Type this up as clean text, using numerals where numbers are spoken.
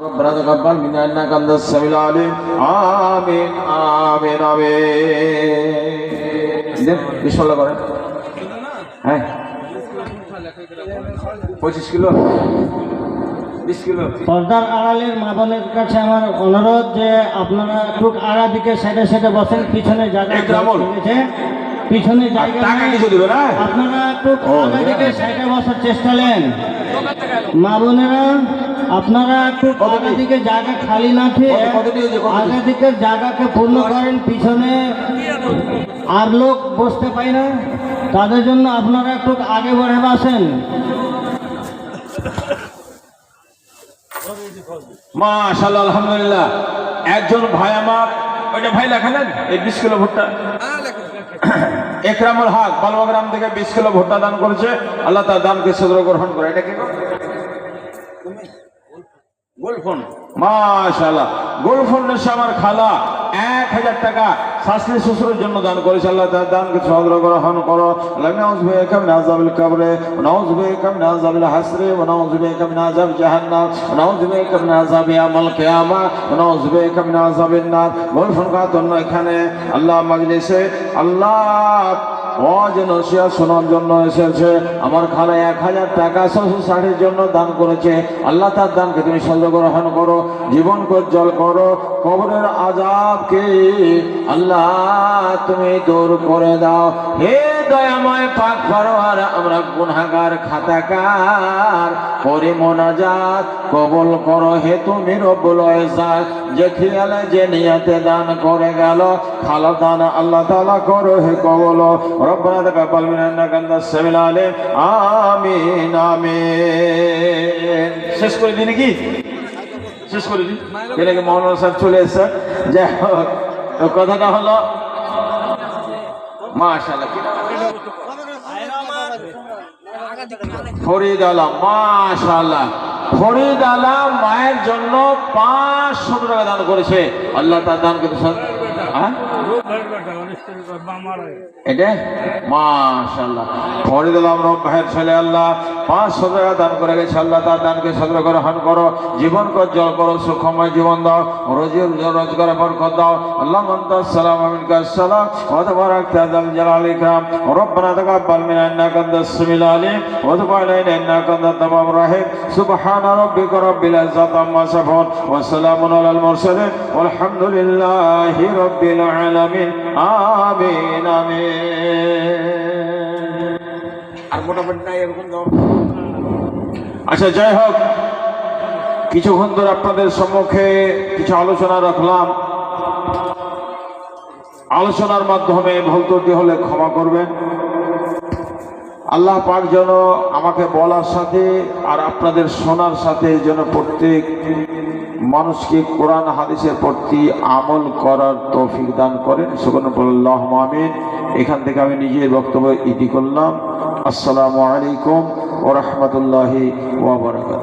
ربنا تقبل منا انك انت السميع العليم آمين آمين آمين বিসমিল্লাহ করেন হ্যাঁ 25 কিলো 20 কিলো পর্দার আড়ালের মা বোনের কাছে আমার অনুরোধ যে আপনারা একটু আড়া দিকে সাইডে সাইডে বসেন, পিছনে জায়গা আছে, পিছনে জায়গা আপনারা একটু আড়া দিকে সাইডে বসার চেষ্টা নেন। মা বোনেরা আপনারা একটু আগা দিকে জায়গা খালি না খেয়ে আগা দিকের জায়গাকে পূর্ণ করেন, পিছনে আর লোক বসতে পায় না, তাদের জন্য আপনারা একটু আগে বাড়ে বসেন। মাশাআল্লাহ আলহামদুলিল্লাহ। একজন ভাই আমার ওইটা ভাই লেখেন এই 20 কিলো ভুট্টা একরামুল হক বালুয়াগ্রাম থেকে 20 কিলো ভুট্টা দান করেছে। আল্লাহ তার দানকে সদর গ্রহণ করে। এটা কি গোলফোন? মাশাআল্লাহ। গোলফোন আমার খালা 1000 টাকা শাশুড়ি শ্বশুরের জন্য দান করেছে। আল্লাহ তার দানকে সদর গ্রহণ করো। নাউযু বিকা মিন আযাবিল কবরে, নাউযু বিকা মিন আযাবিল হাসরে, নাউযু বিকা মিন আযাব জাহান্নাম, নাউযু বিকা মিন আযাবি ইয়াউমিল কিয়ামা, নাউযু বিকা মিন আযাবিন নার। গোলফোন খাতুন এখানে আল্লাহ মজলিসে আল্লাহ অজনসিয়া শোনার জন্য এসেছে। আমার খালা 1000 টাকা শ্বশুর শাড়ির জন্য দান করেছে। আল্লাহ তার দানকে তুমি সদর গ্রহণ করো, জীবনকে উজ্জ্বল করো, কবরের আযাবকে আল্লাহ তুমি দূর করে দাও। হে দয়াময় পাক পরওয়ার, আমরা গুনাহগার খাতাকার করে মোনাজাত কবুল করো। হে তুমি রব্বুল ইজ্জত, যে খেয়ালে যে নিয়তে দান করে গেল খালা দান আল্লাহ তাআলা করো হে কবুল। রব্বানা তাকাব্বাল মিন্না ইন্নাকা আনতাস সামিউল আলিম আমিন আমিন। শেষ করে দিই নাকি? শেষ করে দিই। এর আগে মাওলানা সাহেব চলে এসেছে। যাই হোক, কথাটা হলো মাশাআল্লাহ ফরিদ আলম, মাশাআল্লাহ ফরিদ আলম মায়ের জন্য 500 টাকা দান করেছে। আল্লাহ তার দানকে এটা মাশাআল্লাহ ফরিদ আলম রব ভাইয়ের ছেলে আল্লাহ 500 টাকা দান করে গেছে। আল্লাহ তার দানকে সদর গ্রহণ করো, জীবনকে উজ্জ্বল করো, সুখময় জীবন দাও, রোজির রোজগারে বরকত দাও। আল্লাহ আনতাস সালাম মিনকাস সালাম ওয়া তাবারাকতা যাল জালাল ইকরাম। রব্বানা তাকাব্বাল মিন্না ইন্নাকা আনতাস সামিউল আলিম ওয়া তুব আলাইনা ইন্নাকা আনতাত তাওয়াবুর রহিম। সুবহানা রাব্বিকা রাব্বিল ইজ্জাতি আম্মা ইয়াসিফুন ওয়া সালামুন আলাল মুরসালিন ওয়ালহামদুলিল্লাহি রাব্বিল আলামিন আমিন আমিন। আর মোটামুটি নাই এরকম দাও। আচ্ছা, যাই হোক, কিছুক্ষণ ধরে আপনাদের সম্মুখে কিছু আলোচনা রাখলাম। আলোচনার মাধ্যমে ভুল ত্রুটি হলে ক্ষমা করবেন। আল্লাহ পাক যেন আমাকে বলার সাথে আর আপনাদের শোনার সাথে যেন প্রত্যেক মানুষকে কোরআন হাদিসের প্রতি আমল করার তৌফিক দান করেন। সুবহানাল্লাহুম্মা আমিন। এখান থেকে আমি নিজের বক্তব্য ইতি করলাম। আসসালামু আলাইকুম ওয়া রাহমাতুল্লাহি ওয়া বারাকাতুহু।